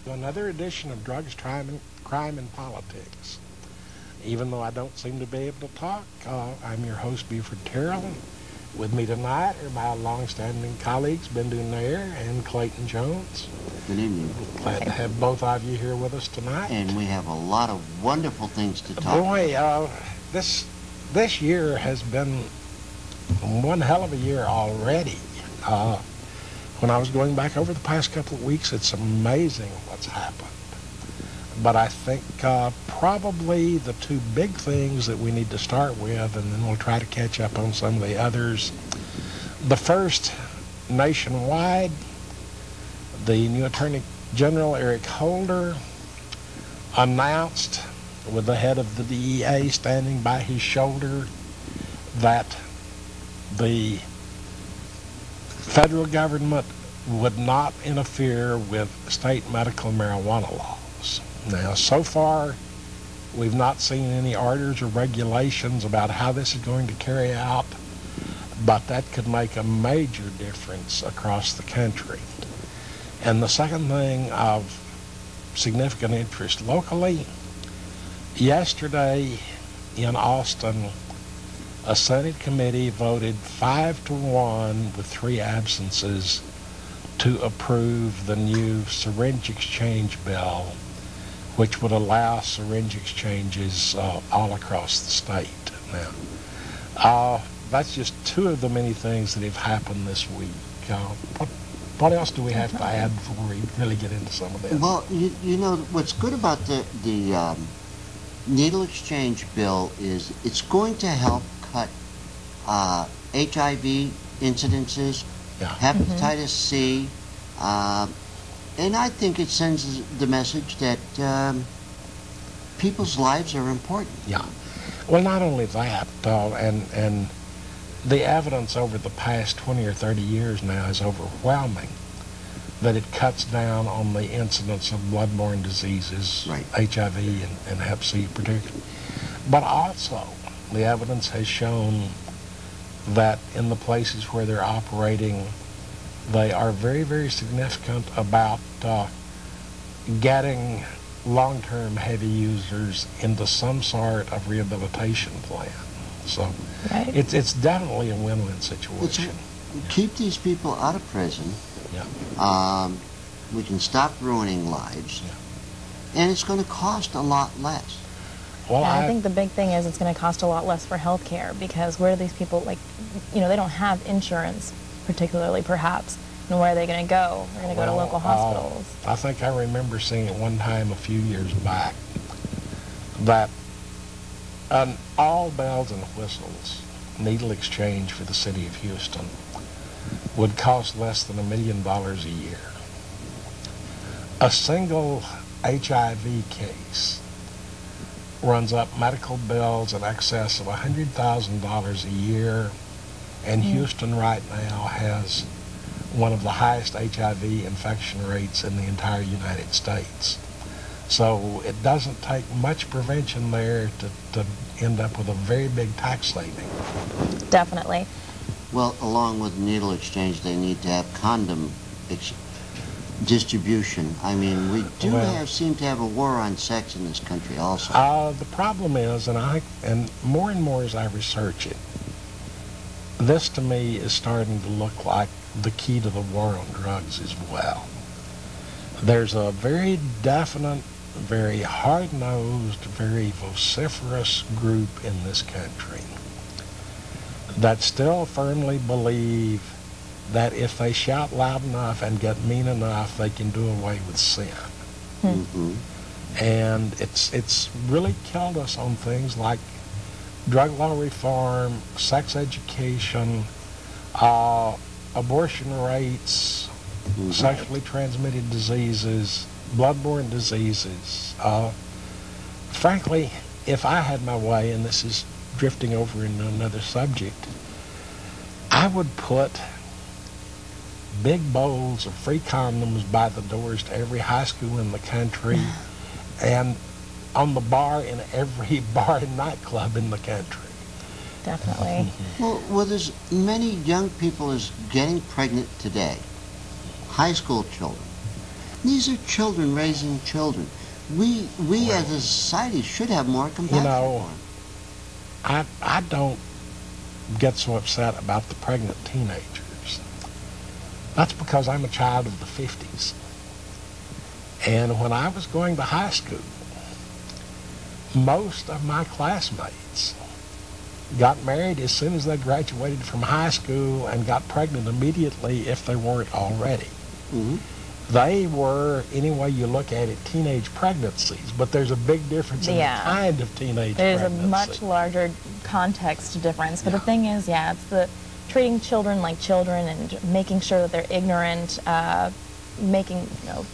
to another edition of Drugs, Crime, and Politics. Even though I don't seem to be able to talk, I'm your host, Buford Terrell. With me tonight are my long-standing colleagues, Bindu and Clayton Jones. Good evening. Glad to have both of you here with us tonight. And we have a lot of wonderful things to talk about. Boy, this year has been one hell of a year already. When I was going back over the past couple of weeks, it's amazing what's happened. But I think probably the two big things that we need to start with, and then we'll try to catch up on some of the others. The first, nationwide, the new Attorney General, Eric Holder, announced with the head of the DEA standing by his shoulder that the federal government would not interfere with state medical marijuana laws. Now, so far, we've not seen any orders or regulations about how this is going to carry out, but that could make a major difference across the country. And the second thing of significant interest locally, yesterday in Austin, a Senate committee voted 5-1 with 3 absences to approve the new syringe exchange bill, which would allow syringe exchanges all across the state. Now, that's just 2 of the many things that have happened this week. What else do we have to add before we really get into some of this? Well, you know, what's good about the needle exchange bill is it's going to help cut HIV incidences, hepatitis C, and I think it sends the message that people's lives are important. Yeah. Well, not only that, and the evidence over the past 20 or 30 years now is overwhelming that it cuts down on the incidence of bloodborne diseases, right. HIV and Hep C particularly. But also, the evidence has shown that in the places where they're operating, they are very, very significant about getting long-term heavy users into some sort of rehabilitation plan. So it's definitely a win-win situation. Keep these people out of prison. Yeah. We can stop ruining lives. Yeah. And it's going to cost a lot less. Well, I think the big thing is it's going to cost a lot less for health care, because where do these people, like, you know, they don't have insurance, particularly, perhaps. And where are they going to go? They're going to go to local hospitals. I think I remember seeing it one time a few years back that an all bells and whistles needle exchange for the city of Houston would cost less than $1 million a year. A single HIV case runs up medical bills in excess of $100,000 a year, and Houston right now has one of the highest HIV infection rates in the entire United States. So it doesn't take much prevention there to end up with a very big tax saving. Definitely. Well, along with needle exchange, they need to have condom distribution. I mean, we do seem to have a war on sex in this country also. The problem is, and more as I research it, this to me is starting to look like the key to the war on drugs as well. There's a very definite, very hard-nosed, very vociferous group in this country that still firmly believe that if they shout loud enough and get mean enough, they can do away with sin. Mm-hmm. And it's really killed us on things like drug law reform, sex education, abortion rates, sexually transmitted diseases, bloodborne diseases. Frankly, if I had my way, and this is drifting over into another subject, I would put big bowls of free condoms by the doors to every high school in the country and on the bar in every bar and nightclub in the country. Definitely. Well, there's many young people is getting pregnant today, high school children. These are children raising children. We as a society should have more compassion for them. I don't get so upset about the pregnant teenagers. That's because I'm a child of the 50s. And when I was going to high school, most of my classmates got married as soon as they graduated from high school and got pregnant immediately if they weren't already. Mm-hmm. They were, any way you look at it, teenage pregnancies, but there's a big difference in the kind of teenage There's pregnancy. a much larger context difference, but the thing is, it's the treating children like children and making sure that they're ignorant, making,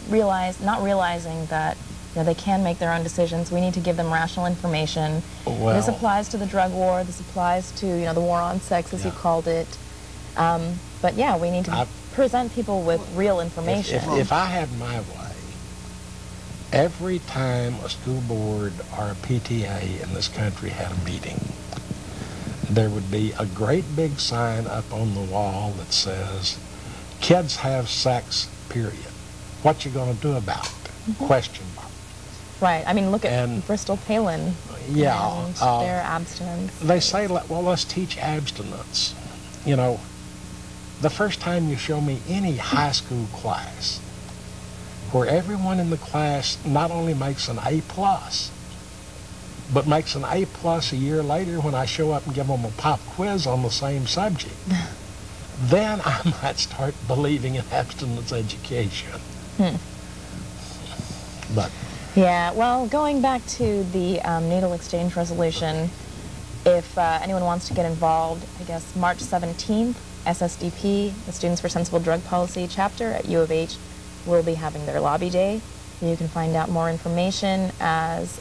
not realizing that they can make their own decisions. We need to give them rational information. Well, this applies to the drug war. This applies to the war on sex, as you called it. But yeah, we need to present people with real information. If I had my way, every time a school board or a PTA in this country had a meeting, there would be a great big sign up on the wall that says, "Kids have sex, period. What you going to do about it?" Question mark. Right. I mean, look at Bristol Palin and their abstinence. They say, well, let's teach abstinence. The first time you show me any high school class where everyone in the class not only makes an A+, but makes an A+ a year later when I show up and give them a pop quiz on the same subject, then I might start believing in abstinence education. But yeah, well, going back to the needle exchange resolution, if anyone wants to get involved, I guess March 17th, SSDP, the Students for Sensible Drug Policy chapter at U of H, will be having their lobby day. You can find out more information as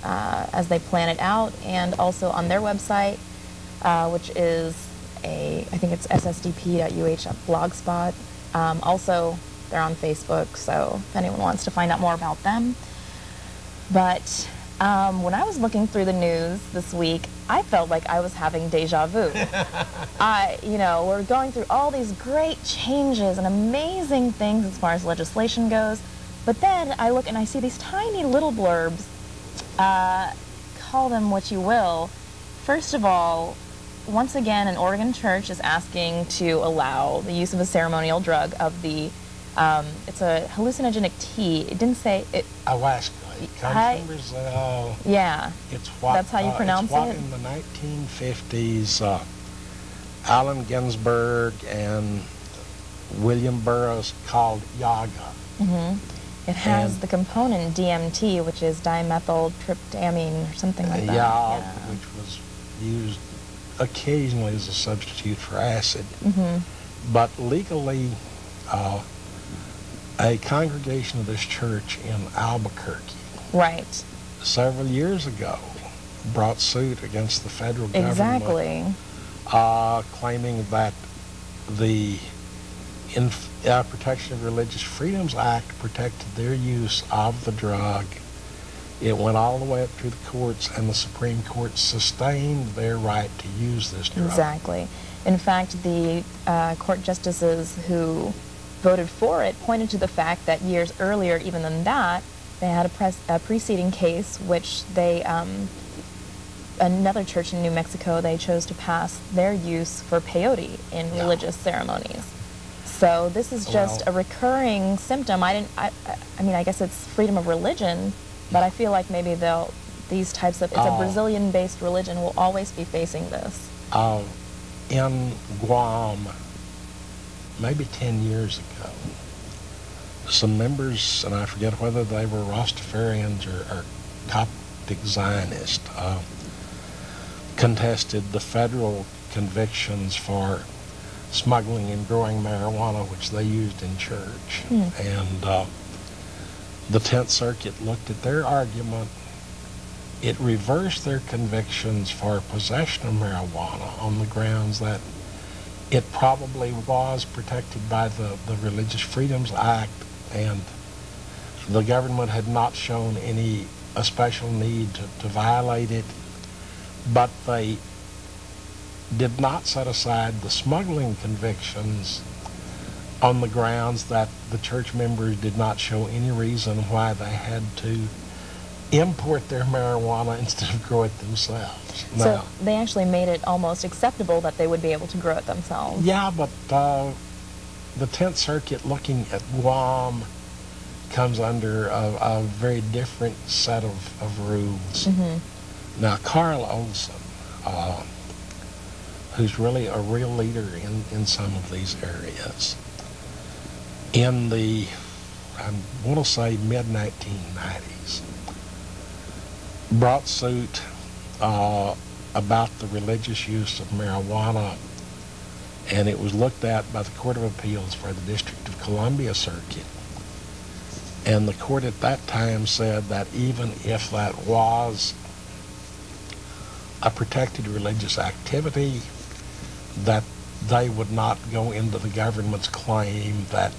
they plan it out, and also on their website, which is I think it's ssdp.uh.blogspot. Also, they're on Facebook, so if anyone wants to find out more about them. But when I was looking through the news this week, I felt like I was having deja vu. We're going through all these great changes and amazing things as far as legislation goes, but then I look and I see these tiny little blurbs, call them what you will. First of all, once again, an Oregon church is asking to allow the use of a ceremonial drug of the, it's a hallucinogenic tea. It didn't say it. Alaska. It comes from Brazil. Yeah. It's what, that's how you pronounce it's what it? In the 1950s, Allen Ginsberg and William Burroughs called Yaga. It has the component DMT, which is dimethyltryptamine or something like that. Yeah, which was used occasionally as a substitute for acid. But legally, a congregation of this church in Albuquerque several years ago brought suit against the federal government, claiming that the Protection of Religious Freedoms Act protected their use of the drug. It went all the way up through the courts, and the Supreme Court sustained their right to use this drug. Exactly. In fact, the court justices who voted for it pointed to the fact that years earlier, even than that, they had a preceding case which they, another church in New Mexico, they chose to pass their use for peyote in religious ceremonies. So this is just a recurring symptom. I mean, I guess it's freedom of religion, but I feel like maybe these types of, it's a Brazilian-based religion, will always be facing this. In Guam, maybe 10 years ago, some members, and I forget whether they were Rastafarians or Coptic Zionists, contested the federal convictions for smuggling and growing marijuana, which they used in church. And the 10th Circuit looked at their argument. It reversed their convictions for possession of marijuana on the grounds that it probably was protected by the Religious Freedoms Act, and the government had not shown any special need to violate it, but they did not set aside the smuggling convictions on the grounds that the church members did not show any reason why they had to import their marijuana instead of grow it themselves. So they actually made it almost acceptable that they would be able to grow it themselves. Yeah, but the 10th Circuit, looking at Guam, comes under a very different set of rules. Now, Carl Olson, who's really a real leader in some of these areas, in the, I want to say, mid-1990s, brought suit about the religious use of marijuana, and it was looked at by the Court of Appeals for the District of Columbia Circuit. And the court at that time said that even if that was a protected religious activity, that they would not go into the government's claim that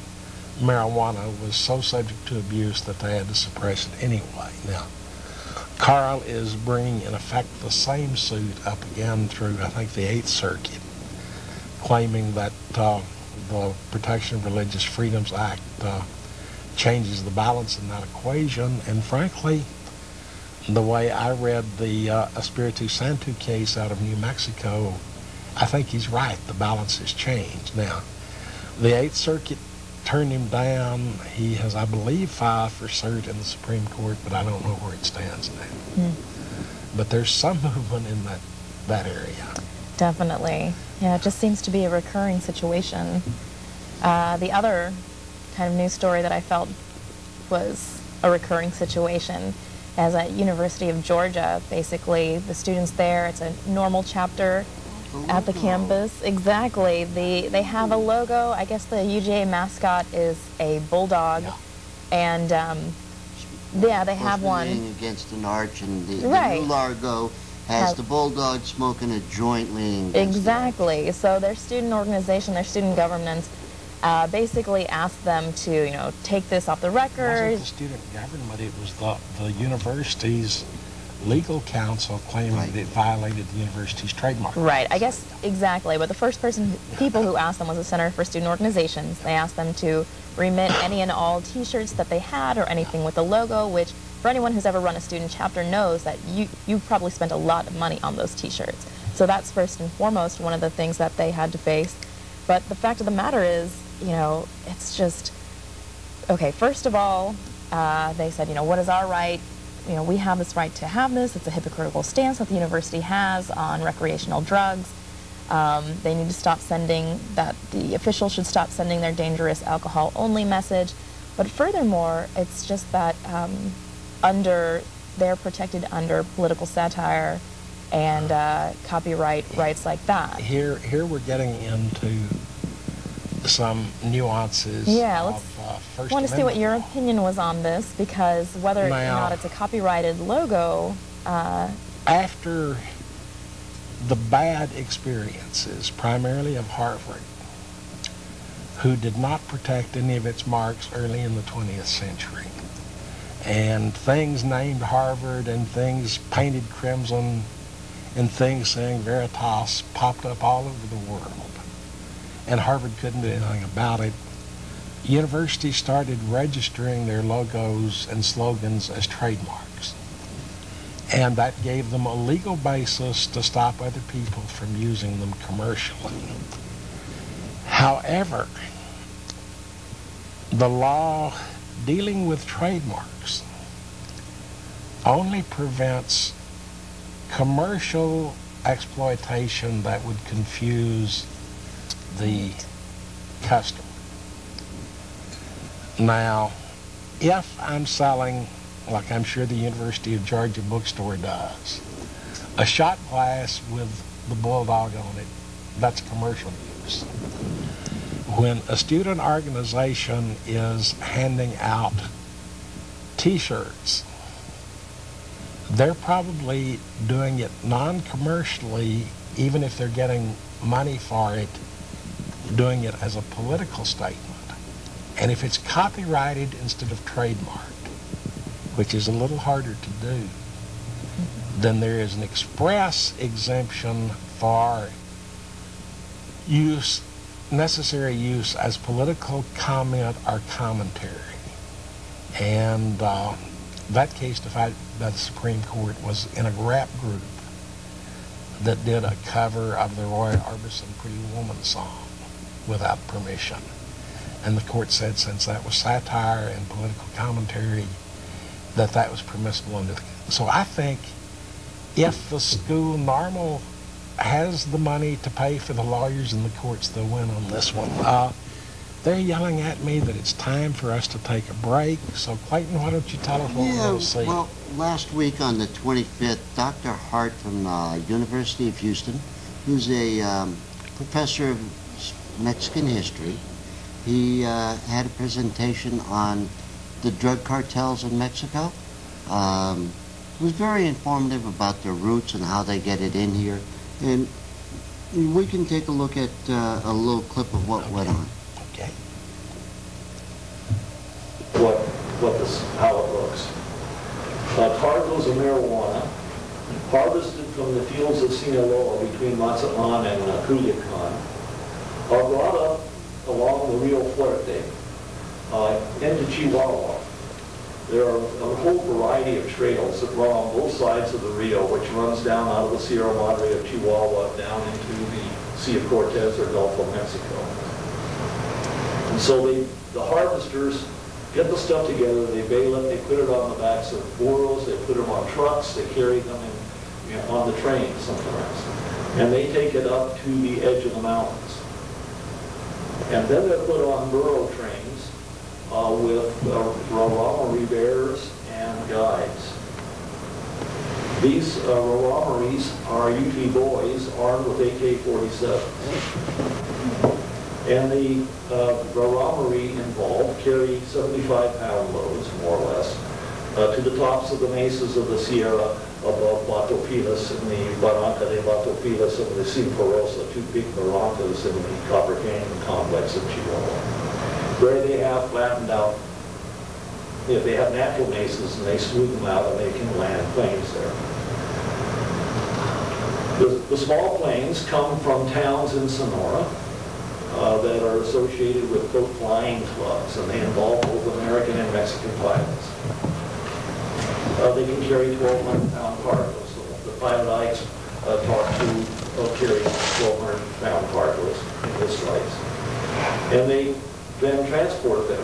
marijuana was so subject to abuse that they had to suppress it anyway. Now, Carl is bringing, in effect, the same suit up again through, I think, the 8th Circuit, claiming that the Protection of Religious Freedoms Act changes the balance in that equation. And frankly, the way I read the Espiritu Santo case out of New Mexico, I think he's right. The balance has changed. Now, the 8th Circuit turned him down. He has, I believe, filed for cert in the Supreme Court, but I don't know where it stands now. But there's some movement in that area. Definitely. Yeah, it just seems to be a recurring situation. The other kind of news story that I felt was a recurring situation is at University of Georgia. Basically, the students there, it's a normal chapter at the campus. Exactly. They have a logo. I guess the UGA mascot is a bulldog. Yeah. And yeah, they have one. Against an arch, and the Right. new logo has the bulldog smoking a joint leaning against Exactly. So their student organization, their student governance, basically asked them to, take this off the It record. wasn't the student government, it was the university's legal counsel claiming that it violated the university's trademark. Right, I guess exactly. But the first people who asked them was the Center for Student Organizations. They asked them to remit any and all T-shirts that they had or anything with the logo, which for anyone who's ever run a student chapter knows that you probably spent a lot of money on those T-shirts. So that's first and foremost one of the things that they had to face. But the fact of the matter is, it's just, okay, first of all, they said, what is our right? We have this right to have this. It's a hypocritical stance that the university has on recreational drugs. They need to stop sending that, the officials should stop sending their dangerous alcohol-only message. But furthermore, it's just that they're protected under political satire and copyright rights like that. Here we're getting into some nuances of First I want to see what Amendment your law. opinion was on this, because whether or not it's a copyrighted logo. After the bad experiences, primarily of Harvard, who did not protect any of its marks early in the 20th century, and things named Harvard and things painted crimson and things saying Veritas popped up all over the world, and Harvard couldn't do anything about it. Universities started registering their logos and slogans as trademarks, and that gave them a legal basis to stop other people from using them commercially. However, the law dealing with trademarks only prevents commercial exploitation that would confuse the customer. Now, if I'm selling, like I'm sure the University of Georgia bookstore does, a shot glass with the bulldog on it, that's commercial use. When a student organization is handing out T-shirts, they're probably doing it non-commercially, even if they're getting money for it, doing it as a political statement. And if it's copyrighted instead of trademarked, which is a little harder to do, then there is an express exemption for use necessary use as political comment or commentary. And that case decided by the Supreme Court was in a rap group that did a cover of the Roy Orbison Pretty Woman song without permission. And the court said since that was satire and political commentary, that was permissible under the... So I think if the school normal has the money to pay for the lawyers in the courts, they'll win on this one. They're yelling at me that it's time for us to take a break. So Clayton, why don't you tell us what we're going to see? Well, last week on the 25th, Dr. Hart from University of Houston, who's a professor of Mexican history, he had a presentation on the drug cartels in Mexico. It was very informative about their roots and how they get it in here. And we can take a look at a little clip of what went on. Okay. How it looks. Cargoes of marijuana harvested from the fields of Sinaloa between Mazatlan and Culiacan are brought up along the Rio Fuerte into Chihuahua. There are a whole variety of trails that run on both sides of the Rio, which runs down out of the Sierra Madre of Chihuahua down into the Sea of Cortez or Gulf of Mexico. And so the harvesters get the stuff together, they bale it, they put it on the backs of burros, they put them on trucks, they carry them on the train sometimes. And they take it up to the edge of the mountains. And then they're put on burro trains with Raramarie bears and guides. These Raramaries are usually boys armed with AK-47s. And the Raramarie involved carry 75-pound loads, more or less, to the tops of the mesas of the Sierra above Batopilas and the Barranca de Batopilas and the Simporosa, two big barrancas in the Copper Canyon complex of Chihuahua, where they have flattened out, they have natural mesas and they smooth them out and they can land planes there. The small planes come from towns in Sonora that are associated with both flying clubs, and they involve both American and Mexican pilots. They can carry 1,200-pound cargoes. So the pilot I talked to carry 1,200-pound cargoes in his flights. And they then transport them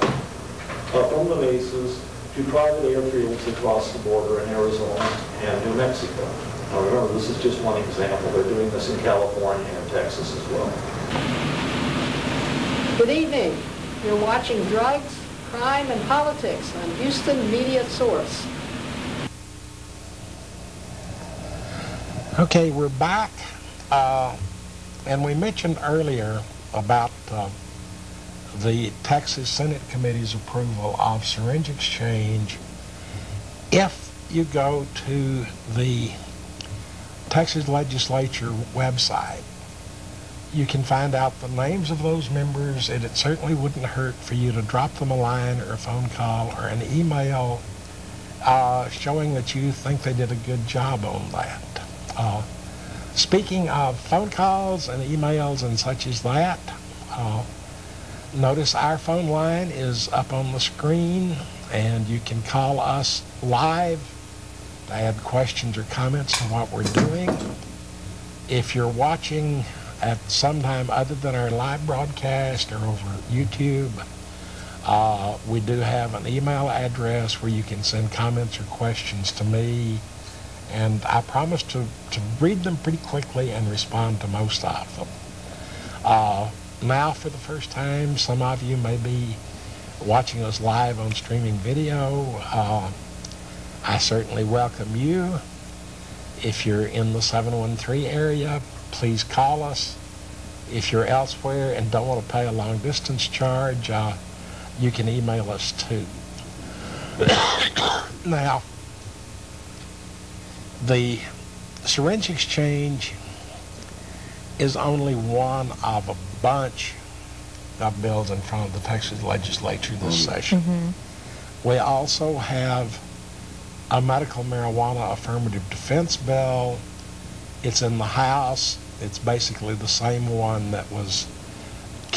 from the mesas to private airfields across the border in Arizona and New Mexico. Now remember, this is just one example. They're doing this in California and Texas as well. Good evening. You're watching Drugs, Crime, and Politics on Houston Media Source. Okay, we're back. And we mentioned earlier about the Texas Senate Committee's approval of syringe exchange. If you go to the Texas Legislature website, you can find out the names of those members, and it certainly wouldn't hurt for you to drop them a line or a phone call or an email showing that you think they did a good job on that. Speaking of phone calls and emails and such as that, notice our phone line is up on the screen, and you can call us live to add questions or comments to what we're doing. If you're watching at some time other than our live broadcast or over YouTube, we do have an email address where you can send comments or questions to me, and I promise to read them pretty quickly and respond to most of them. Now, for the first time, some of you may be watching us live on streaming video. I certainly welcome you. If you're in the 713 area, please call us. If you're elsewhere and don't want to pay a long distance charge, you can email us too. Now, the syringe exchange is only one of a bunch of bills in front of the Texas Legislature this session. We also have a medical marijuana affirmative defense bill. It's in the House. It's basically the same one that was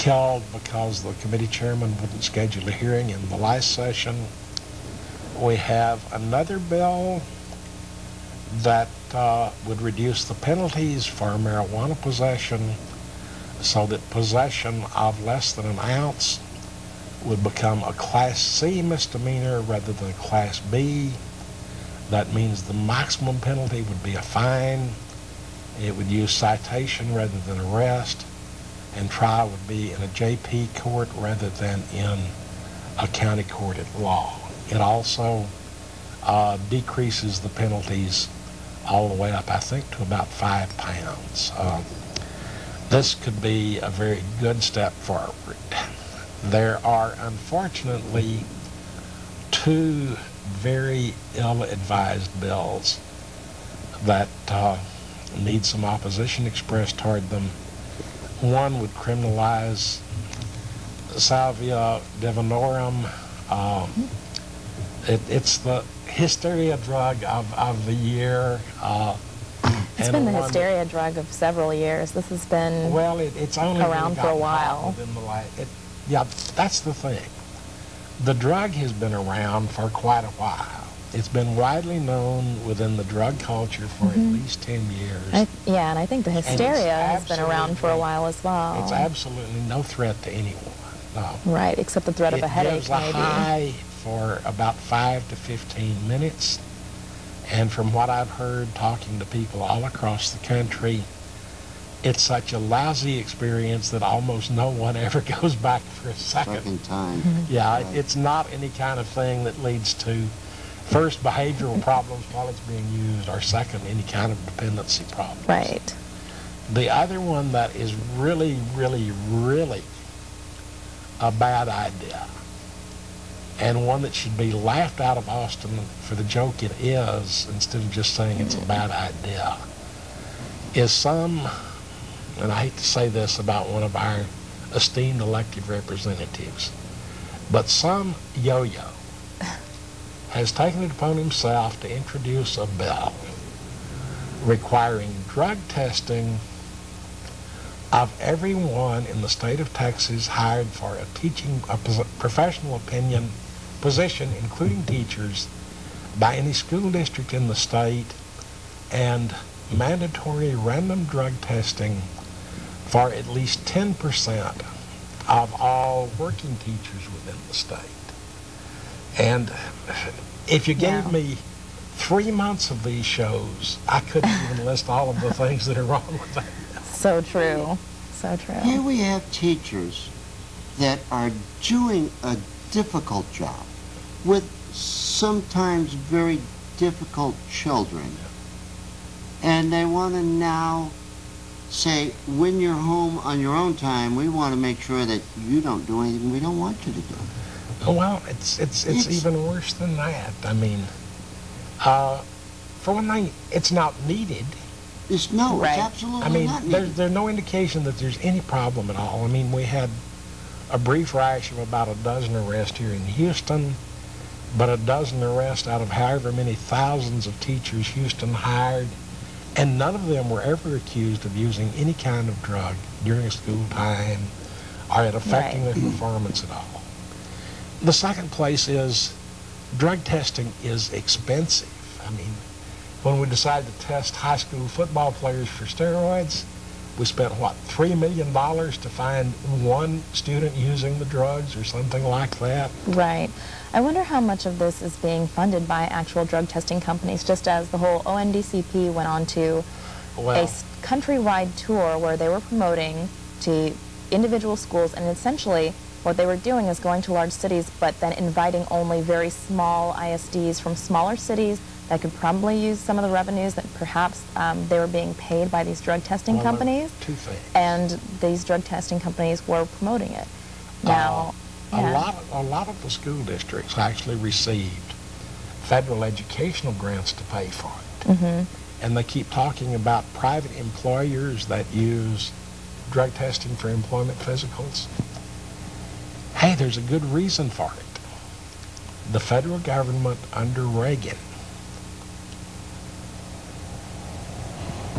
killed because the committee chairman wouldn't schedule a hearing in the last session. We have another bill that would reduce the penalties for marijuana possession so that possession of less than an ounce would become a Class C misdemeanor rather than a Class B. That means the maximum penalty would be a fine. It would use citation rather than arrest, and trial would be in a JP court rather than in a county court at law. It also decreases the penalties all the way up, I think, to about 5 pounds. This could be a very good step forward. There are, unfortunately, 2 very ill-advised bills that need some opposition expressed toward them. One would criminalize salvia divinorum. It's the hysteria drug of the year. It's been the hysteria drug of several years. This has been it's only around for a while. Yeah, that's the thing. The drug has been around for quite a while. It's been widely known within the drug culture for at least 10 years. Yeah, and I think the hysteria has been around for a while as well. It's absolutely no threat to anyone. No. Right, except the threat of a headache, gives a maybe. high for about 5 to 15 minutes. And from what I've heard talking to people all across the country, it's such a lousy experience that almost no one ever goes back for a second time. Yeah, it's not any kind of thing that leads to first behavioral problems while it's being used, or second, any kind of dependency problems. Right. The other one that is really, really, really a bad idea, and one that should be laughed out of Austin for the joke it is, instead of just saying it's a bad idea, is some, and I hate to say this about one of our esteemed elected representatives, but some yo-yo has taken it upon himself to introduce a bill requiring drug testing of everyone in the state of Texas hired for a professional opinion position, including teachers, by any school district in the state, and mandatory random drug testing for at least 10% of all working teachers within the state. And if you gave me 3 months of these shows, I couldn't even list all of the things that are wrong with that. So true. So true. Here we have teachers that are doing a difficult job with sometimes very difficult children. And they want to now say, when you're home on your own time, we want to make sure that you don't do anything we don't want you to do. Well, it's even worse than that. I mean, for one thing, it's not needed. It's absolutely not needed. There's no indication that there's any problem at all. I mean, we had a brief rash of about a dozen arrests here in Houston, but a dozen arrests out of however many thousands of teachers Houston hired, and none of them were ever accused of using any kind of drug during school time or it affecting their performance at all. The second place is drug testing is expensive. I mean, when we decided to test high school football players for steroids, we spent, what, $3 million to find one student using the drugs or something like that? Right. I wonder how much of this is being funded by actual drug testing companies, just as the whole ONDCP went on to a countrywide tour where they were promoting to individual schools, and essentially what they were doing is going to large cities, but then inviting only very small ISDs from smaller cities that could probably use some of the revenues that perhaps they were being paid by these drug testing companies. Two things. And these drug testing companies were promoting it. Now, a lot of the school districts actually received federal educational grants to pay for it. And they keep talking about private employers that use drug testing for employment physicals. Hey, there's a good reason for it. The federal government under Reagan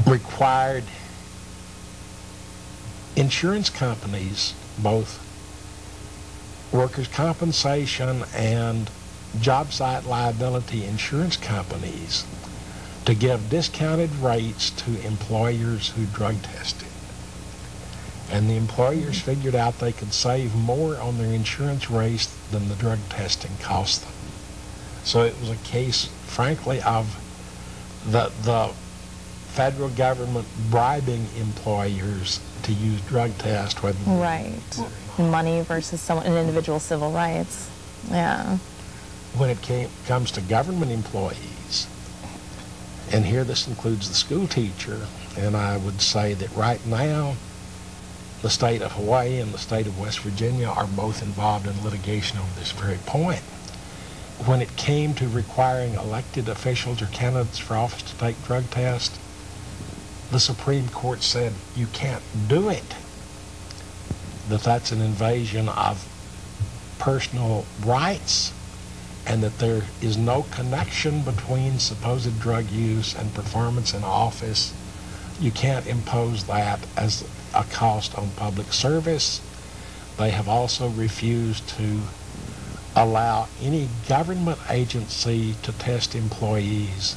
required insurance companies both workers' compensation and job site liability insurance companies to give discounted rates to employers who drug tested. And the employers figured out they could save more on their insurance rates than the drug testing cost them. So it was a case, frankly, of the federal government bribing employers to use drug tests. Right. Money versus an individual civil rights. Yeah. When it comes to government employees, and here this includes the school teacher, and I would say that right now the state of Hawaii and the state of West Virginia are both involved in litigation over this very point. When it came to requiring elected officials or candidates for office to take drug tests, the Supreme Court said you can't do it, that that's an invasion of personal rights, and that there is no connection between supposed drug use and performance in office. You can't impose that as a cost on public service. They have also refused to allow any government agency to test employees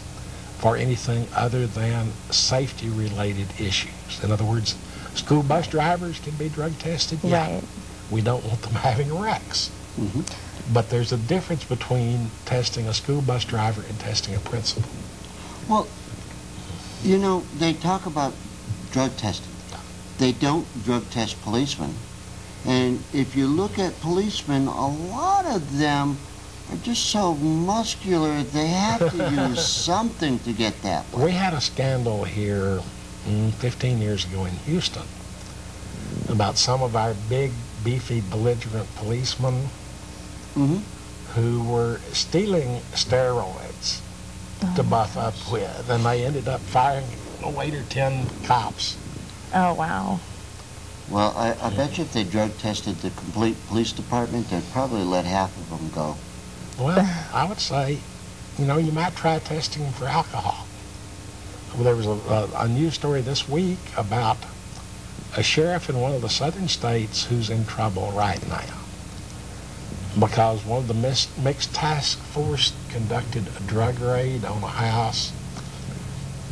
for anything other than safety-related issues. In other words, school bus drivers can be drug tested. Yeah. Right. We don't want them having wrecks. Mm-hmm. But there's a difference between testing a school bus driver and testing a principal. Well, you know, they talk about drug testing. They don't drug test policemen. And if you look at policemen, a lot of them are just so muscular, they have to use something to get that way. We had a scandal here 15 years ago in Houston about some of our big, beefy, belligerent policemen who were stealing steroids to buff up with, and they ended up firing 8 or 10 cops. Oh, wow. Well, I bet you if they drug tested the complete police department, they'd probably let half of them go. Well, I would say, you know, you might try testing them for alcohol. Well, there was a news story this week about a sheriff in one of the southern states who's in trouble right now because one of the mixed task force conducted a drug raid on a house.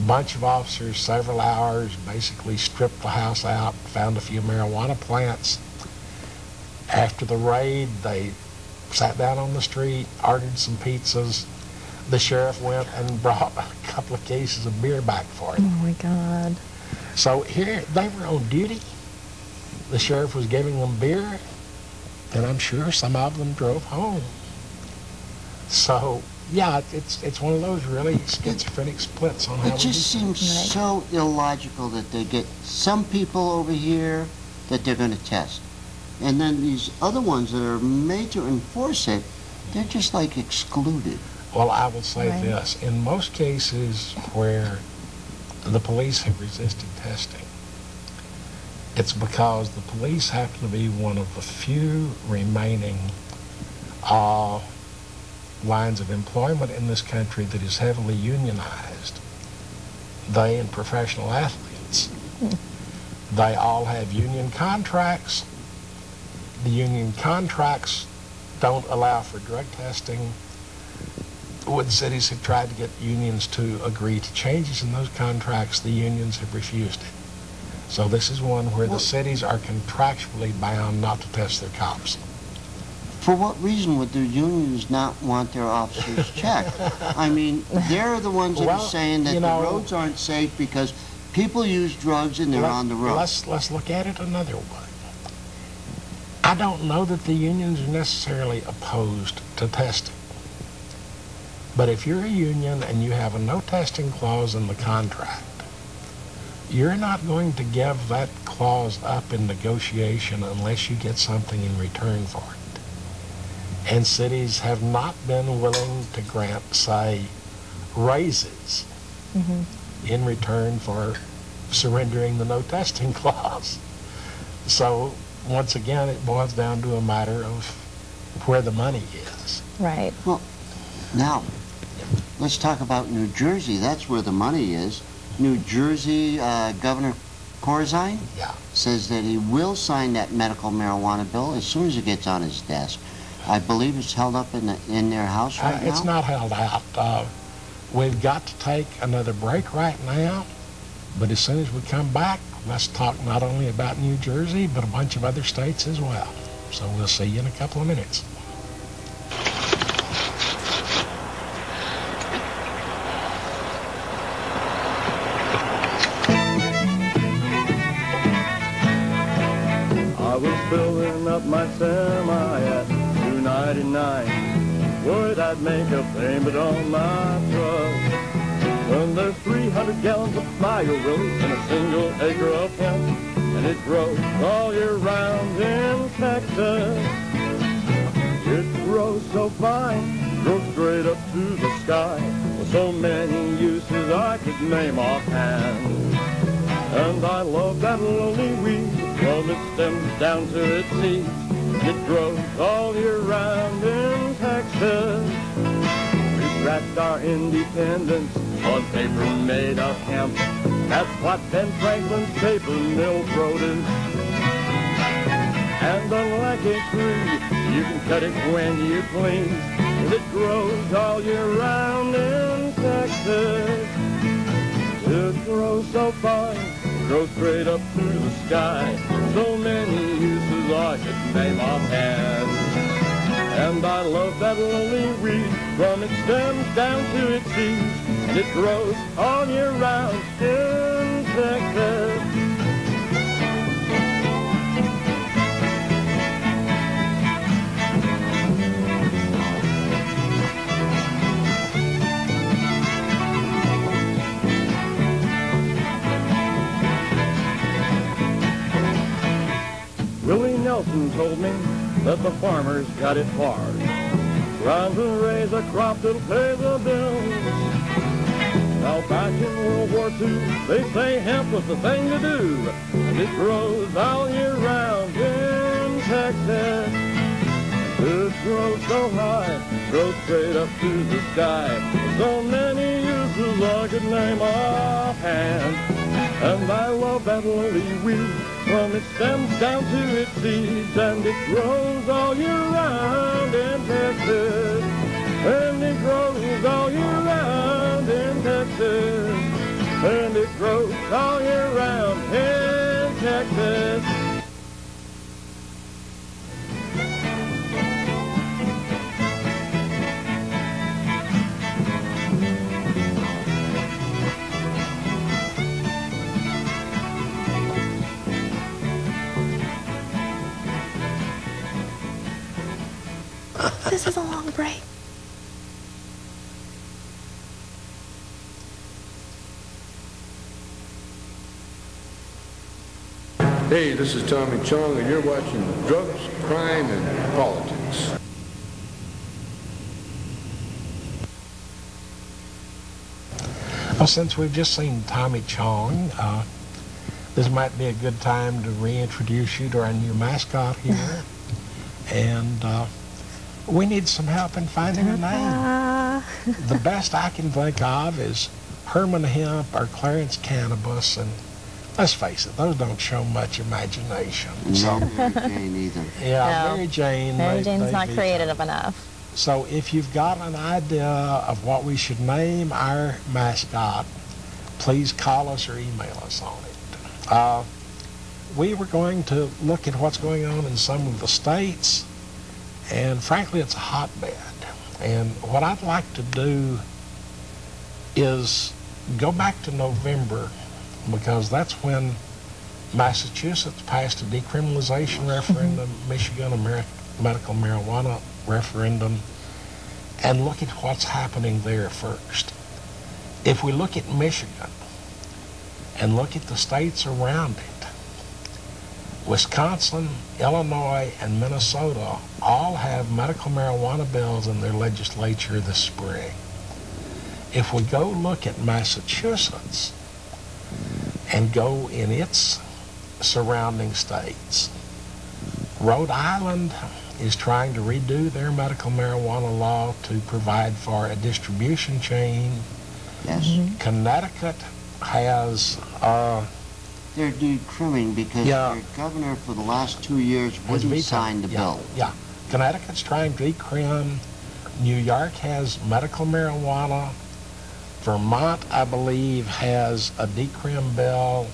Bunch of officers, several hours, basically stripped the house out, found a few marijuana plants. After the raid, they sat down on the street, ordered some pizzas. The sheriff went and brought a couple of cases of beer back for him. Oh, my God. So here, they were on duty. The sheriff was giving them beer, and I'm sure some of them drove home. So, yeah, it's one of those really schizophrenic splits on how It just seems so illogical that they get some people over here that they're going to test. And then these other ones that are made to enforce it, they're just like excluded. Well, I will say this. In most cases where the police have resisted testing, it's because the police happen to be one of the few remaining lines of employment in this country that is heavily unionized. They and professional athletes. They all have union contracts. The union contracts don't allow for drug testing. When cities have tried to get unions to agree to changes in those contracts, the unions have refused it. So this is one where the cities are contractually bound not to test their cops. For what reason would the unions not want their officers checked? I mean, they're the ones that are saying that the roads aren't safe because people use drugs and they're on the road. Let's look at it another way. I don't know that the unions are necessarily opposed to testing. But if you're a union and you have a no testing clause in the contract, you're not going to give that clause up in negotiation unless you get something in return for it. And cities have not been willing to grant, say, raises in return for surrendering the no testing clause. So once again, it boils down to a matter of where the money is. Right. Well, now, let's talk about New Jersey. That's where the money is. New Jersey Governor Corzine Yeah. says that he will sign that medical marijuana bill as soon as it gets on his desk. I believe it's held up in their house right now. It's not held out. We've got to take another break right now, but as soon as we come back, let's talk not only about New Jersey, but a bunch of other states as well. So we'll see you in a couple of minutes. I was filling up my semi at $2.99. Would I'd make a payment on my truck? When there's 300 gallons of fire, Willie, and a single acre of hemp, and it grows all year round in Texas. It grows so fine, grows straight up to the sky, with so many uses I could name offhand. And I love that lowly weed, from its stems down to its seeds, and it grows all year round in Texas. We scratched our independence on paper made of hemp. That's what Ben Franklin's paper mill produced. And unlike a tree, you can cut it when you please, and it grows all year round in Texas. It grows so fine, it grows straight up to the sky, so many uses I could name offhand. And I love that lowly weed, from its stems down to its seeds, and it grows all year round in Texas. Willie Nelson told me that the farmers got it hard, trying to raise a crop that'll pay the bills. Now back in World War II, they say hemp was the thing to do, and it grows all year round in Texas. It grows so high, grows straight up to the sky, so many uses I could name offhand. And I love that lowly weed, from its stems down to its seeds, and it grows all year round in Texas. And it grows all year round in Texas. And it grows all year round in Texas. This is a long break. Hey, this is Tommy Chong, and you're watching Drugs, Crime, and Politics. Well, since we've just seen Tommy Chong, this might be a good time to reintroduce you to our new mascot here. And we need some help in finding a name. The best I can think of is Herman Hemp or Clarence Cannabis, and let's face it, those don't show much imagination. No, Mary Jane either. Yeah, No. Mary Jane. Mary they Jane's not beat creative her. enough. So if you've got an idea of what we should name our mascot, please call us or email us on it. We were going to look at what's going on in some of the states, and frankly, it's a hotbed. And what I'd like to do is go back to November, because that's when Massachusetts passed a decriminalization referendum, Michigan a medical marijuana referendum, and look at what's happening there first. If we look at Michigan and look at the states around it, Wisconsin, Illinois, and Minnesota all have medical marijuana bills in their legislature this spring. If we go look at Massachusetts and go in its surrounding states, Rhode Island is trying to redo their medical marijuana law to provide for a distribution chain. Yes. Connecticut has they're decrimming because their governor for the last 2 years wouldn't sign the bill. Yeah. Connecticut's trying to decrim. New York has medical marijuana. Vermont, I believe, has a decrim bill.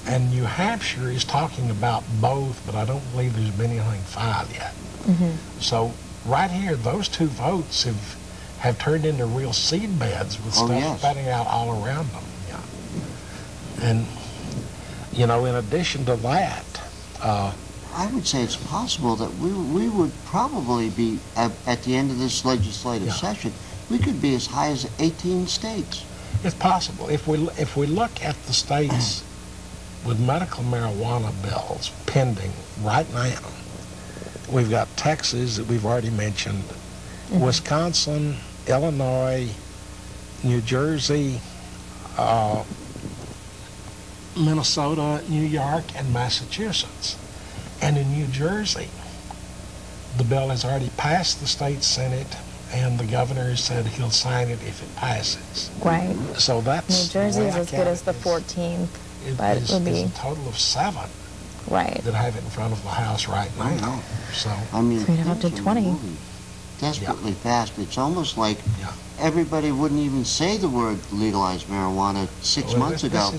And New Hampshire is talking about both, but I don't believe there's been anything filed yet. So right here, those two votes have turned into real seed beds with stuff spreading out all around them. Yeah. And, you know, in addition to that, I would say it's possible that we would probably be, at the end of this legislative session, we could be as high as 18 states. It's possible. If we look at the states with medical marijuana bills pending right now, we've got Texas that we've already mentioned, Wisconsin, Illinois, New Jersey, Minnesota, New York, and Massachusetts. And in New Jersey, the bill has already passed the state Senate, and the governor has said he'll sign it if it passes. Right. So that's New Jersey is as good as the 14th, but it would be a total of 7 that have it in front of the House right now. So I mean, we'd have up to 20. Desperately fast. It's almost like everybody wouldn't even say the word legalized marijuana 6 months ago.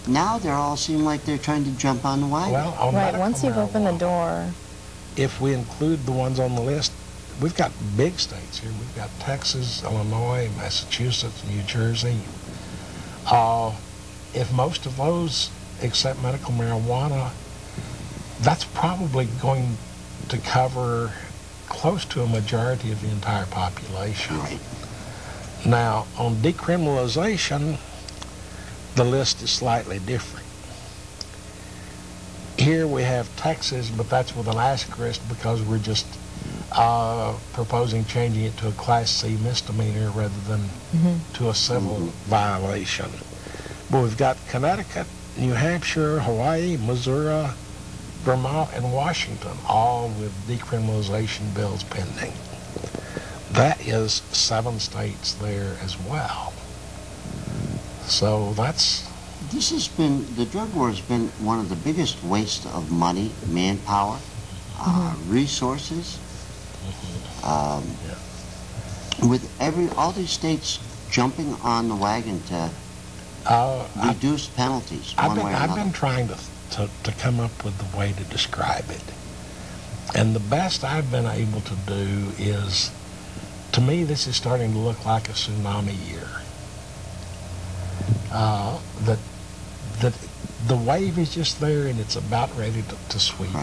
Now they all seem like they're trying to jump on the wagon. Well, on once you've opened the door. If we include the ones on the list, we've got big states here. We've got Texas, Illinois, Massachusetts, New Jersey. If most of those accept medical marijuana, that's probably going to cover close to a majority of the entire population. Right. Now, on decriminalization, the list is slightly different. Here we have Texas, but that's with an asterisk because we're just proposing changing it to a Class C misdemeanor rather than to a civil violation. But we've got Connecticut, New Hampshire, Hawaii, Missouri, Vermont, and Washington, all with decriminalization bills pending. That is 7 states there as well. So that's... This has been, the drug war has been one of the biggest wastes of money, manpower, resources. With all these states jumping on the wagon to reduce penalties one way or another. I've been trying to come up with the way to describe it. And the best I've been able to do is, to me, this is starting to look like a tsunami year. That the wave is just there and it's about ready to sweep.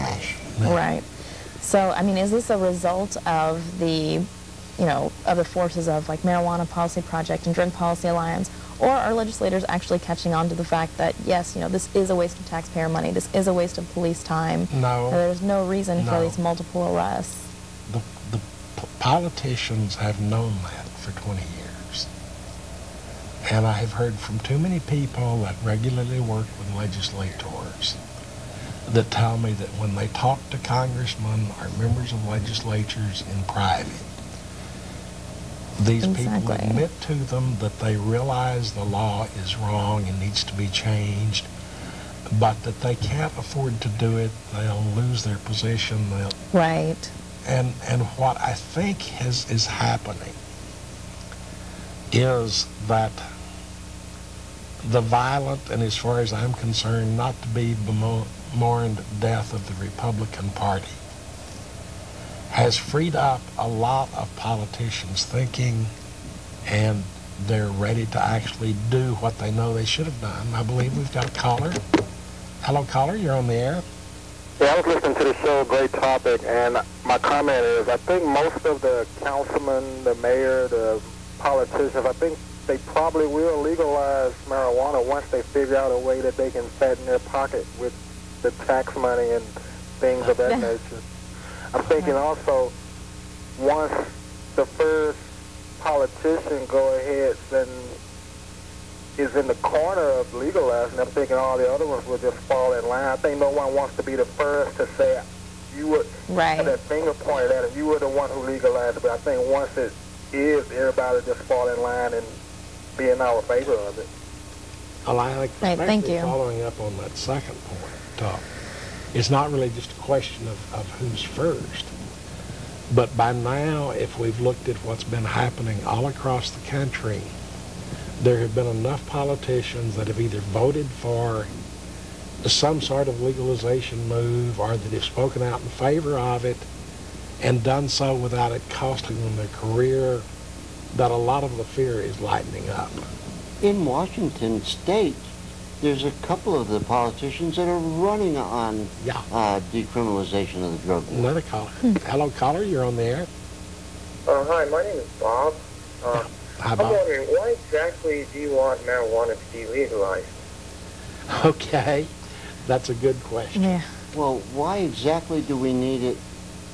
Right. So, I mean, is this a result of the, of the forces of like Marijuana Policy Project and Drug Policy Alliance, or are legislators actually catching on to the fact that, yes, this is a waste of taxpayer money, this is a waste of police time, no, there's no reason for these multiple arrests? The politicians have known that for 20 years. And I have heard from too many people that regularly work with legislators that tell me that when they talk to congressmen or members of legislatures in private, these people admit to them that they realize the law is wrong and needs to be changed, but that they can't afford to do it. They'll lose their position. Right. And what I think is happening is that the violent, and as far as I'm concerned, not to be bemoaned death of the Republican Party has freed up a lot of politicians thinking, and they're ready to actually do what they know they should have done. I believe we've got a caller. Hello, caller, you're on the air. Yeah, I was listening to the show, great topic, and my comment is I think most of the councilmen, the mayor, the politicians, I think they probably will legalize marijuana once they figure out a way that they can fatten their pocket with the tax money and things of that nature. I'm thinking also once the first politician go ahead and is in the corner of legalizing, I'm thinking all the other ones will just fall in line. I think no one wants to be the first to say you would have that finger pointed at him. You were the one who legalized it. But I think once it is, everybody just fall in line and be in our favor of it. Well, I think, Right, thank especially you. following up on that second point, it's not really just a question of who's first. But by now, if we've looked at what's been happening all across the country, there have been enough politicians that have either voted for some sort of legalization move or that have spoken out in favor of it and done so without it costing them their career, that a lot of the fear is lightening up. In Washington State, there's a couple of the politicians that are running on Yeah. decriminalization of the drug war. Another caller. Hello, caller. You're on the air. Hi, my name is Bob. Hi, I'm Bob. wondering, why exactly do you want marijuana to be legalized? Okay. That's a good question. Yeah. Well, why exactly do we need it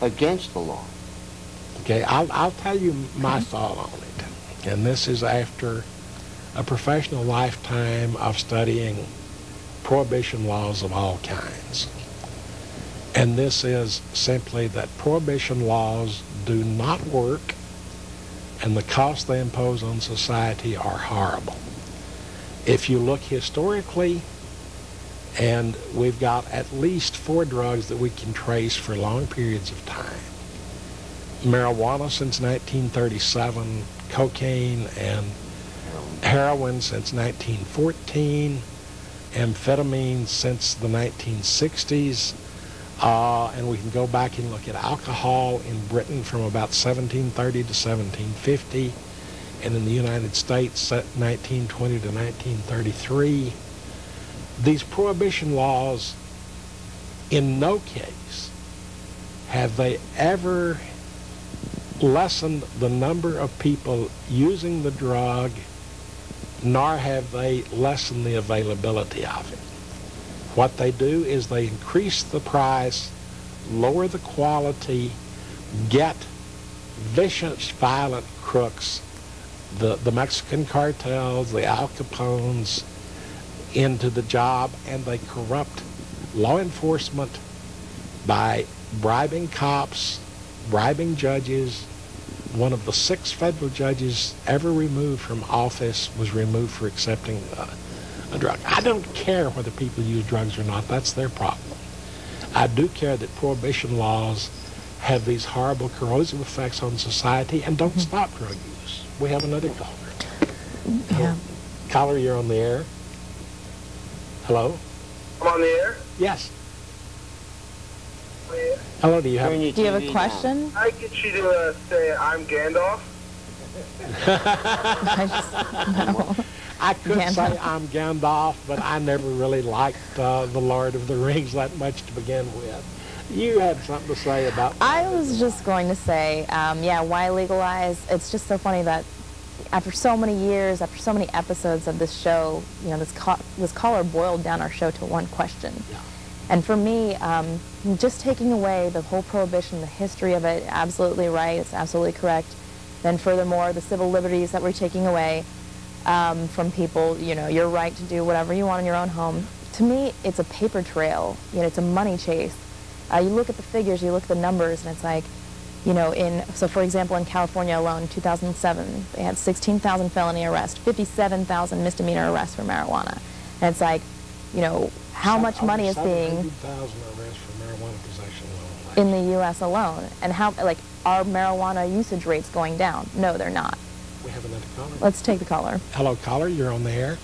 against the law? Okay, I'll tell you my thought on it. And this is after a professional lifetime of studying prohibition laws of all kinds. And this is simply that prohibition laws do not work, and the costs they impose on society are horrible. If you look historically, and we've got at least 4 drugs that we can trace for long periods of time. Marijuana since 1937, cocaine and heroin since 1914, amphetamine since the 1960s, and we can go back and look at alcohol in Britain from about 1730 to 1750, and in the United States 1920 to 1933. These prohibition laws, in no case have they ever lessened the number of people using the drug, nor have they lessened the availability of it. What they do is they increase the price, lower the quality, get vicious, violent crooks, the Mexican cartels, the Al Capones, into the job, and they corrupt law enforcement by bribing cops, bribing judges. One of the 6 federal judges ever removed from office was removed for accepting a drug. I don't care whether people use drugs or not. That's their problem. I do care that prohibition laws have these horrible corrosive effects on society and don't stop drug use. We have another caller. Yeah. Caller, you're on the air. Hello? I'm on the air? Yes. Hello, do you have... Do you have a question? I get you to say I'm Gandalf. I just, no. I could Gandalf. say I'm Gandalf, but I never really liked The Lord of the Rings that much to begin with. You had something to say about that. I was just going to say, yeah, why legalize? It's just so funny that after so many years, after so many episodes of this show, you know, this caller boiled down our show to one question. Yeah. And for me, just taking away the whole prohibition, the history of it, absolutely right, it's absolutely correct. Then furthermore, the civil liberties that we're taking away from people, you know, your right to do whatever you want in your own home. To me, it's a paper trail, you know, it's a money chase. You look at the figures, you look at the numbers, and it's like, you know, so for example, in California alone, 2007, they had 16,000 felony arrests, 57,000 misdemeanor arrests for marijuana. And it's like, you know, how much money is being 700,000 arrests for marijuana possession alone. in the U.S. alone? And how, like, are marijuana usage rates going down? No, they're not. We have another caller. Let's take the caller. Hello, caller. You're on the air.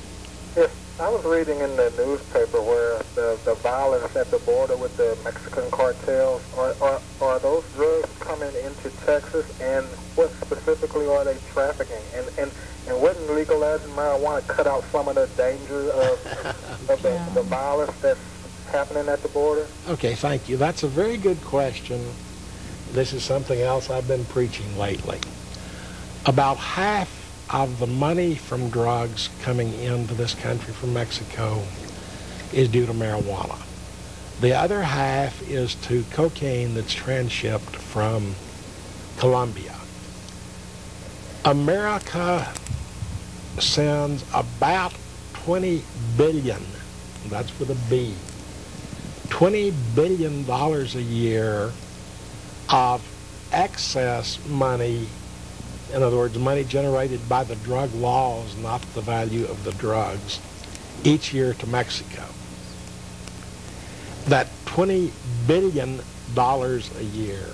Yes, I was reading in the newspaper where the violence at the border with the Mexican cartels, are those drugs coming into Texas, and what specifically are they trafficking? And wouldn't legalizing marijuana cut out some of the danger of the violence that's happening at the border? Okay, thank you. That's a very good question. This is something else I've been preaching lately. About half of the money from drugs coming into this country from Mexico is due to marijuana. The other half is to cocaine that's transshipped from Colombia. America sends about 20 billion, that's with a B, $20 billion a year of excess money. In other words, money generated by the drug laws, not the value of the drugs, each year to Mexico. That $20 billion a year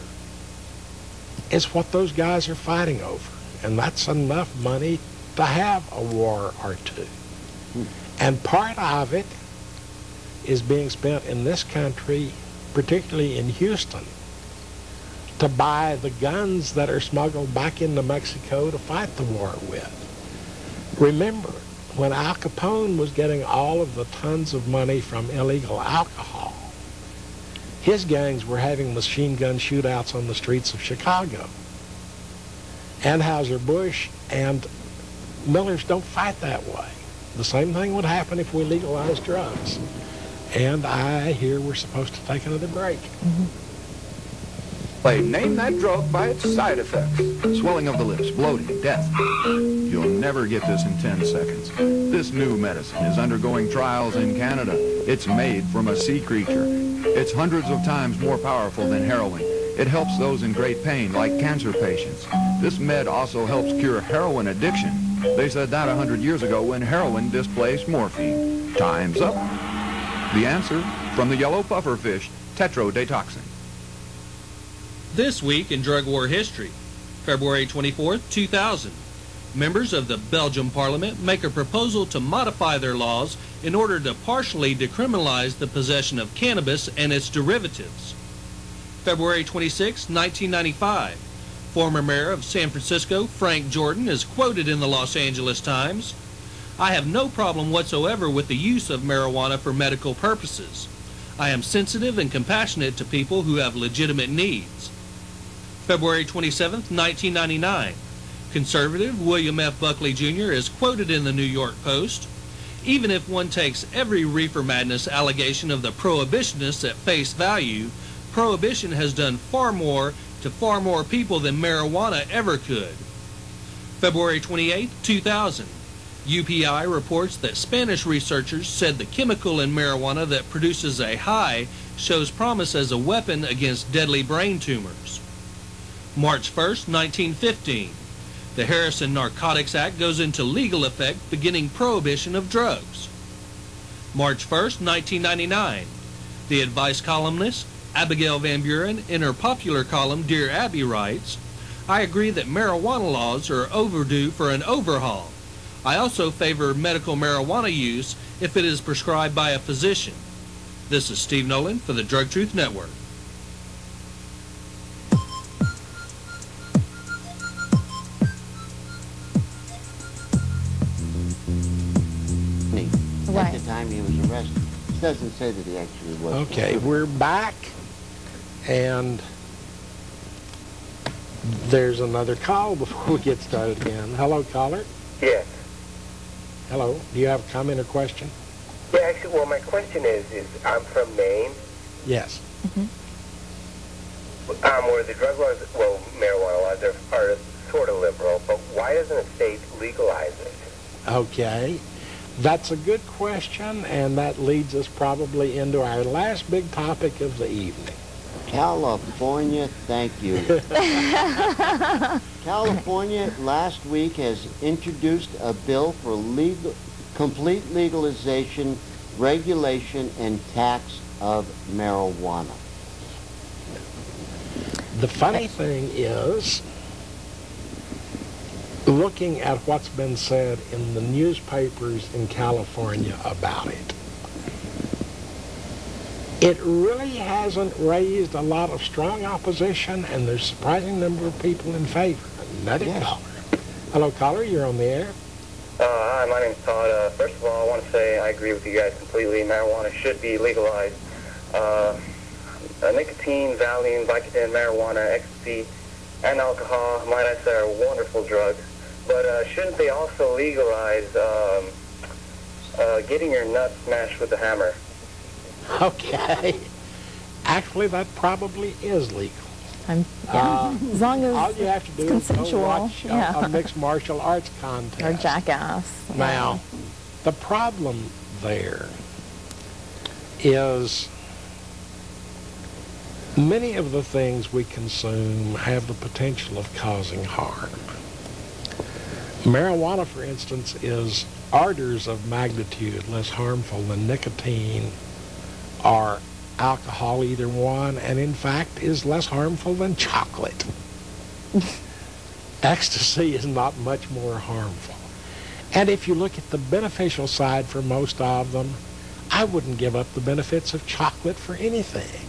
is what those guys are fighting over. And that's enough money to have a war or two. And part of it is being spent in this country, particularly in Houston, to buy the guns that are smuggled back into Mexico to fight the war with. Remember, when Al Capone was getting all of the tons of money from illegal alcohol, his gangs were having machine gun shootouts on the streets of Chicago. Anheuser-Busch and Millers don't fight that way. The same thing would happen if we legalized drugs. And I hear we're supposed to take another break. They name that drug by its side effects. Swelling of the lips, bloating, death. You'll never get this in 10 seconds. This new medicine is undergoing trials in Canada. It's made from a sea creature. It's hundreds of times more powerful than heroin. It helps those in great pain, like cancer patients. This med also helps cure heroin addiction. They said that 100 years ago when heroin displaced morphine. Time's up. The answer, from the yellow pufferfish, tetrodetoxin. This week in drug war history, February 24th, 2000. Members of the Belgian Parliament make a proposal to modify their laws in order to partially decriminalize the possession of cannabis and its derivatives. February 26, 1995. Former mayor of San Francisco, Frank Jordan, is quoted in the Los Angeles Times. I have no problem whatsoever with the use of marijuana for medical purposes. I am sensitive and compassionate to people who have legitimate needs. February 27, 1999. Conservative William F. Buckley Jr. is quoted in the New York Post. Even if one takes every reefer madness allegation of the prohibitionists at face value, prohibition has done far more to far more people than marijuana ever could. February 28, 2000. UPI reports that Spanish researchers said the chemical in marijuana that produces a high shows promise as a weapon against deadly brain tumors. March 1, 1915. The Harrison Narcotics Act goes into legal effect, beginning prohibition of drugs. March 1, 1999. The advice columnist Abigail Van Buren, in her popular column Dear Abby, writes, I agree that marijuana laws are overdue for an overhaul. I also favor medical marijuana use if it is prescribed by a physician. This is Steve Nolan for the Drug Truth Network. At the time he was arrested. It doesn't say that he actually was. Okay, we're back, and there's another call before we get started again. Hello, caller. Yes. Hello. Do you have a comment or question? Yeah, actually, well, my question is I'm from Maine. Yes. Where the drug laws, well, marijuana laws are sort of liberal, but why doesn't a state legalize it? Okay. That's a good question, and that leads us probably into our last big topic of the evening. California, thank you. California last week has introduced a bill for complete legalization, regulation, and tax of marijuana. The funny thing is, looking at what's been said in the newspapers in California about it, it really hasn't raised a lot of strong opposition, and there's a surprising number of people in favor. Another caller. Hello, caller, you're on the air. Hi, my name's Todd. First of all, I want to say I agree with you guys completely. Marijuana should be legalized. Nicotine, Valium, Vicodin, marijuana, ecstasy, and alcohol, might I say, are wonderful drugs. But shouldn't they also legalize getting your nuts smashed with a hammer? Okay. Actually, that probably is legal. As long as all you have to do is consensual, go watch a mixed martial arts contest. Or Jackass. Now, the problem there is many of the things we consume have the potential of causing harm. Marijuana, for instance, is orders of magnitude less harmful than nicotine or alcohol, either one, and in fact is less harmful than chocolate. Ecstasy is not much more harmful. And if you look at the beneficial side for most of them, I wouldn't give up the benefits of chocolate for anything.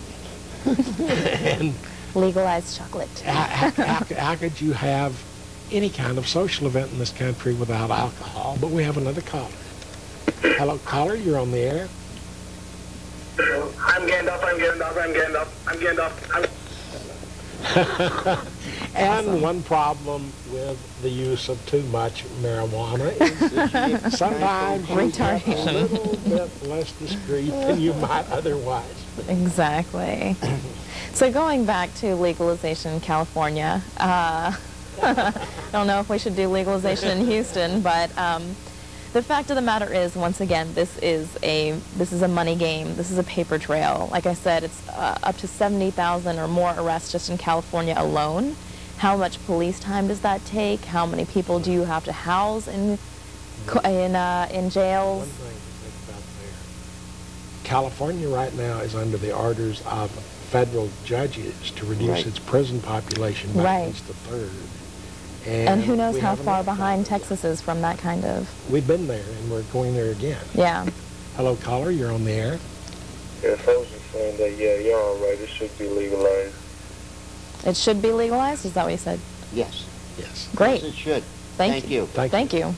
And legalized chocolate. how could you have any kind of social event in this country without alcohol? But we have another caller. Hello, caller, you're on the air. I'm Gandalf, I'm Gandalf, I'm Gandalf, I'm Gandalf. And one problem with the use of too much marijuana is sometimes you get a little bit less discreet than you might otherwise. Exactly. So going back to legalization in California, I don't know if we should do legalization in Houston, but the fact of the matter is, once again, this is a money game. This is a paper trail. Like I said, it's up to 70,000 or more arrests just in California alone. How much police time does that take? How many people do you have to house in jails? One thing to think about there. California right now is under the orders of federal judges to reduce its prison population by at least a third. And who knows how far behind Texas is from that kind of... We've been there, and we're going there again. Yeah. Hello, caller, you're on the air. Yes, I was just saying that, yeah, you're all right. It should be legalized. It should be legalized? Is that what you said? Yes. Yes. Great. Yes, it should. Thank you. Thank you.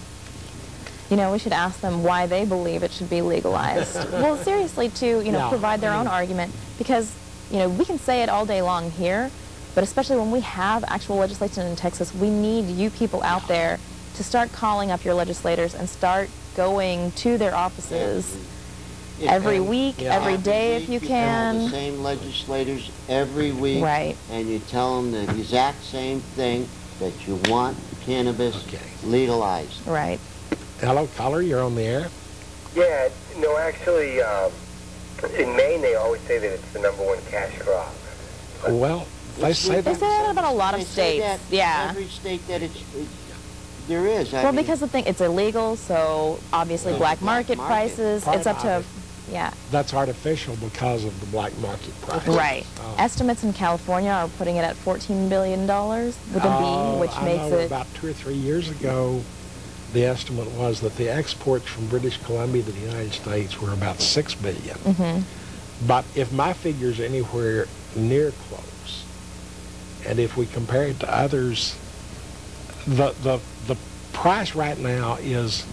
You know, we should ask them why they believe it should be legalized. Well, seriously, to, provide their own argument, because, we can say it all day long here, but especially when we have actual legislation in Texas, we need you people out there to start calling up your legislators and start going to their offices every week, every day if you can. You the same legislators every week, and you tell them the exact same thing, that you want cannabis legalized. Right. Hello, caller, you're on the air. Yeah, no, actually, in Maine they always say that it's the #1 cash crop. Well, they say that about a lot of states. Yeah. Every state that there is. Well, because the thing, it's illegal, so obviously black market prices, it's up to, That's artificial because of the black market price. Right. Estimates in California are putting it at $14 billion with a B, which makes it... About 2 or 3 years ago, the estimate was that the exports from British Columbia to the United States were about $6 billion. But if my figure's anywhere near close, and if we compare it to others, the price right now is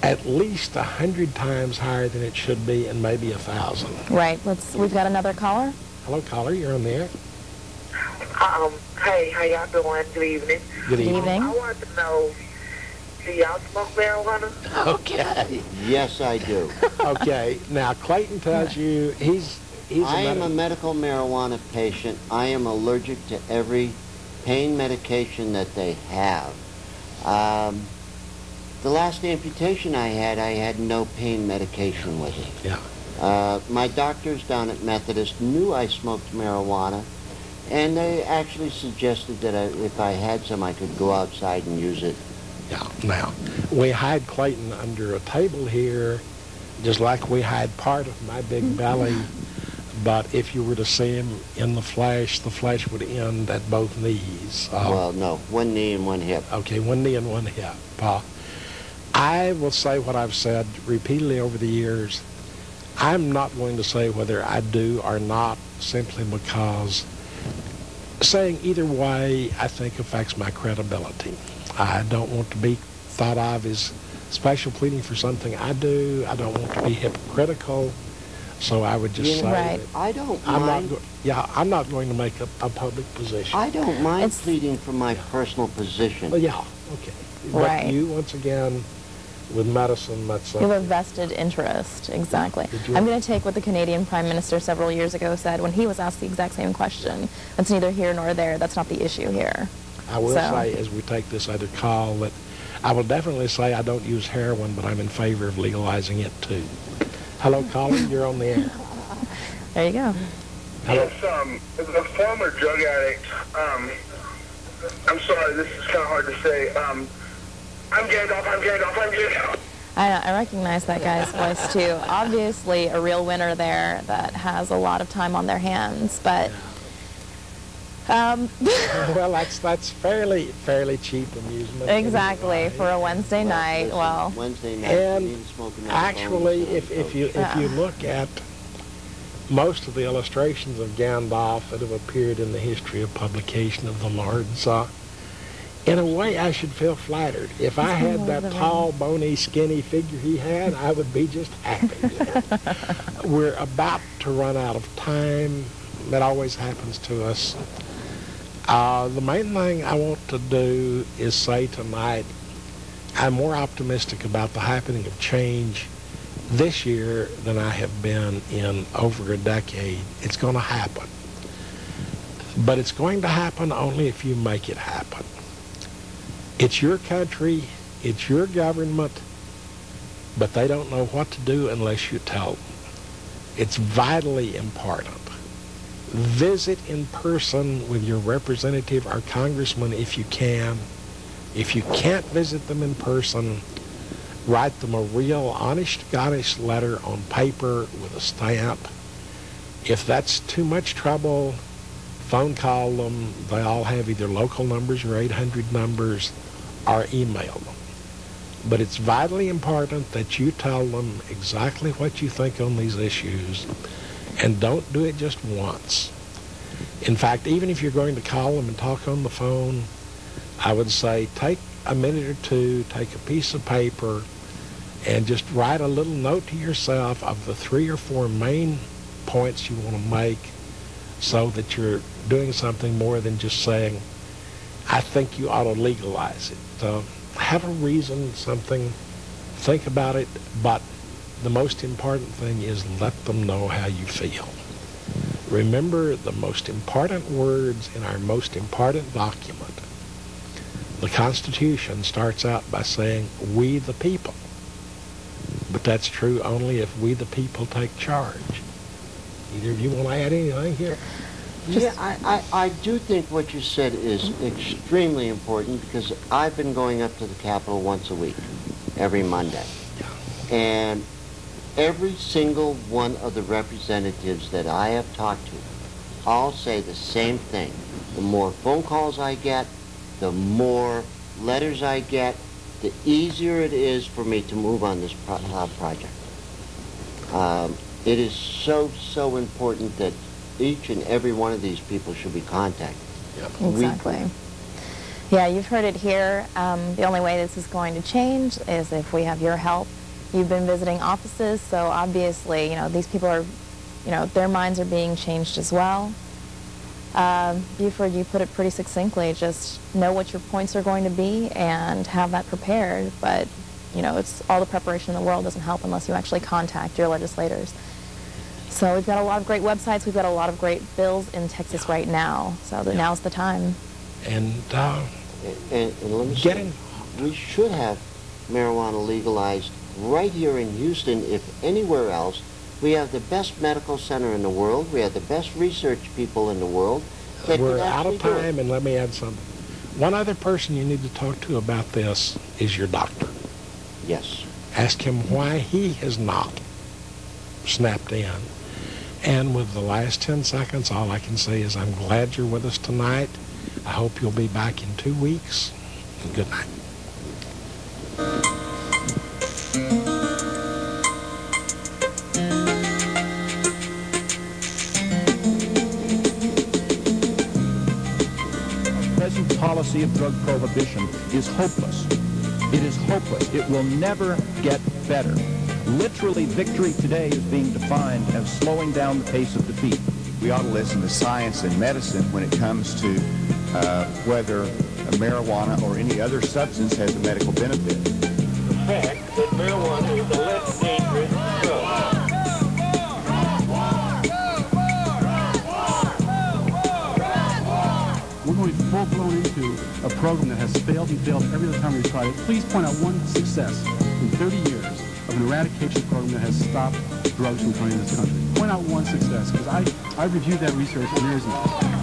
at least 100 times higher than it should be, and maybe 1,000. Right. We've got another caller. Hello, caller. You're on the air. Hey, how y'all doing? Good evening. Good evening. I wanted to know, do y'all smoke marijuana? Okay. Yes, I do. Okay. Now, Clayton tells you I am a medical marijuana patient. I am allergic to every pain medication that they have. The last amputation I had no pain medication with it. Yeah. My doctors down at Methodist knew I smoked marijuana, and they actually suggested that if I had some, I could go outside and use it. Yeah. Now, we hide Clayton under a table here, just like we hide part of my big belly. But if you were to see him in the flesh would end at both knees. Well, no, one knee and one hip. Okay, one knee and one hip. I will say what I've said repeatedly over the years. I'm not going to say whether I do or not, simply because saying either way, I think, affects my credibility. I don't want to be thought of as special pleading for something I do. I don't want to be hypocritical. So I would just say that I don't mind. I'm not going to make a public position. I don't mind pleading for my personal position. Well, yeah, okay. But you, once again, with medicine, that's... You have a vested interest, exactly. I'm going to take what the Canadian Prime Minister several years ago said when he was asked the exact same question. That's neither here nor there. That's not the issue here. I will say, as we take this other call, that I will definitely say I don't use heroin, but I'm in favor of legalizing it, too. Hello, caller. You're on the air. There you go. Yes, as a former drug addict, I'm sorry, this is kind of hard to say. I'm Gandalf, I'm Gandalf, I'm Gandalf. I recognize that guy's voice too. Obviously a real winner there that has a lot of time on their hands, but well, that's fairly cheap amusement. exactly, for a Wednesday night. Listen, well, Wednesday night, and you need to smoke another actually, bone, if you look at most of the illustrations of Gandalf that have appeared in the history of publication of the Lords, in a way, I should feel flattered. If I had that tall, bony, skinny figure he had, I would be just happy. We're about to run out of time. That always happens to us. The main thing I want to do is say tonight, I'm more optimistic about the happening of change this year than I have been in over a decade. It's going to happen. But it's going to happen only if you make it happen. It's your country, it's your government, but they don't know what to do unless you tell them. It's vitally important. Visit in person with your representative or congressman if you can. If you can't visit them in person, write them a real honest-to-goddess letter on paper with a stamp. If that's too much trouble, phone call them. They all have either local numbers or 800 numbers, or email them. But it's vitally important that you tell them exactly what you think on these issues, and don't do it just once. In fact, even if you're going to call them and talk on the phone, I would say take a minute or two, take a piece of paper, and just write a little note to yourself of the 3 or 4 main points you want to make, so that you're doing something more than just saying, I think you ought to legalize it. Have a reason, something, think about it, but the most important thing is let them know how you feel. Remember the most important words in our most important document. The Constitution starts out by saying, we the people. But that's true only if we the people take charge. Either of you want to add anything here? Yeah, I do think what you said is extremely important, because I've been going up to the Capitol once a week, every Monday. And every single one of the representatives that I have talked to all say the same thing. The more phone calls I get, the more letters I get, the easier it is for me to move on this project. It is so important that each and every one of these people should be contacted. Exactly. Yeah, you've heard it here. The only way this is going to change is if we have your help. You've been visiting offices, so obviously, these people are, their minds are being changed as well. Buford, you put it pretty succinctly. Just know what your points are going to be and have that prepared. But, it's all the preparation in the world doesn't help unless you actually contact your legislators. So we've got a lot of great websites. We've got a lot of great bills in Texas right now. So now's the time. And let me say, we should have marijuana legalized right here in Houston, if anywhere else. We have the best medical center in the world. We have the best research people in the world. We're out of time, and let me add something. One other person you need to talk to about this is your doctor. Yes. Ask him why he has not snapped in. And with the last 10 seconds, all I can say is I'm glad you're with us tonight. I hope you'll be back in 2 weeks. And good night. Our present policy of drug prohibition is hopeless. It is hopeless. It will never get better. Literally, victory today is being defined as slowing down the pace of defeat. We ought to listen to science and medicine when it comes to whether marijuana or any other substance has a medical benefit. The fact that marijuana is a less dangerous drug. We're going full-blown into a program that has failed and failed every other time we've tried it. Please point out one success in 30 years of an eradication program that has stopped drugs from coming to this country. Point out one success, because I reviewed that research and there is none.